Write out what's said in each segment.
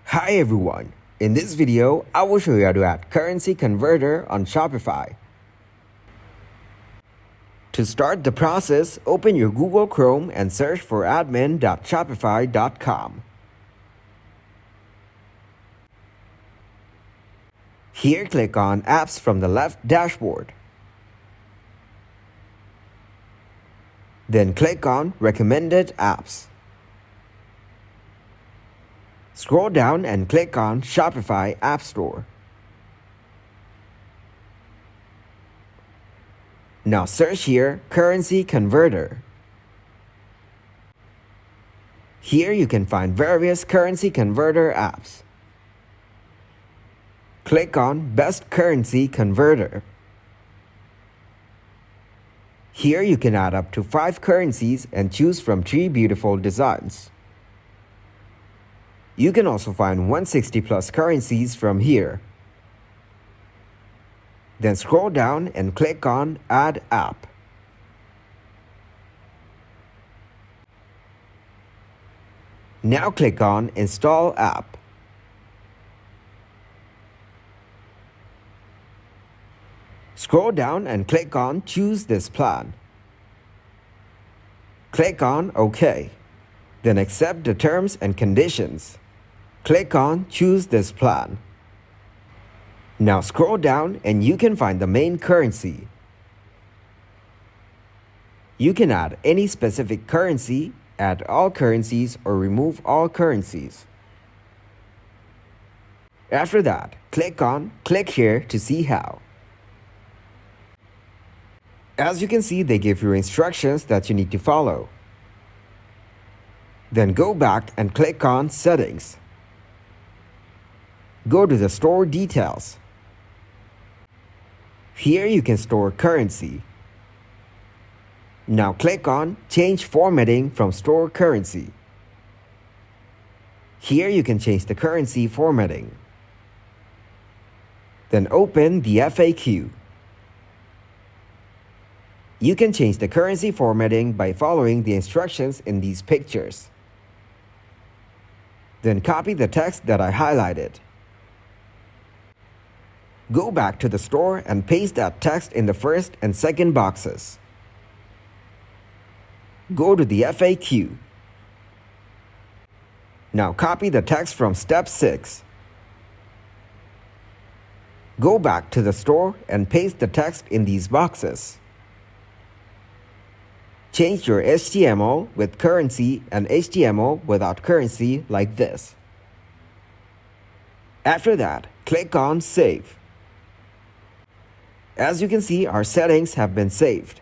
Hi everyone, in this video I will show you how to add currency converter on Shopify. To start the process, open your Google Chrome and search for admin.shopify.com. Here click on Apps from the left dashboard. Then click on Recommended Apps. Scroll down and click on Shopify App Store. Now search here Currency Converter. Here you can find various currency converter apps. Click on Best Currency Converter. Here you can add up to 5 currencies and choose from 3 beautiful designs. You can also find 160 plus currencies from here. Then scroll down and click on Add App. Now click on Install App. Scroll down and click on Choose this plan. Click on OK. Then accept the terms and conditions. Click on Choose this plan. Now scroll down and you can find the main currency. You can add any specific currency, add all currencies, or remove all currencies. After that, click on Click here to see how. As you can see, they give you instructions that you need to follow. Then go back and click on Settings. Go to the Store Details. Here you can store currency. Now click on Change Formatting from Store Currency. Here you can change the currency formatting. Then open the FAQ. You can change the currency formatting by following the instructions in these pictures. Then copy the text that I highlighted. Go back to the store and paste that text in the first and second boxes. Go to the FAQ. Now copy the text from step 6. Go back to the store and paste the text in these boxes. Change your HTML with currency and HTML without currency like this. After that, click on Save. As you can see, our settings have been saved.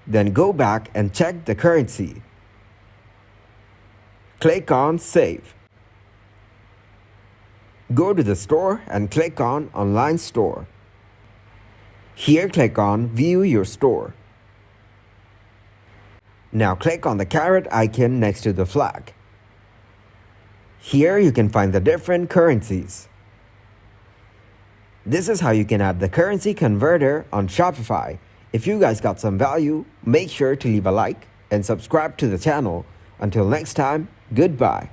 Then go back and check the currency. Click on Save. Go to the store and click on Online Store. Here click on View Your Store. Now click on the caret icon next to the flag. Here you can find the different currencies. This is how you can add the currency converter on Shopify. If you guys got some value, make sure to leave a like and subscribe to the channel. Until next time, goodbye.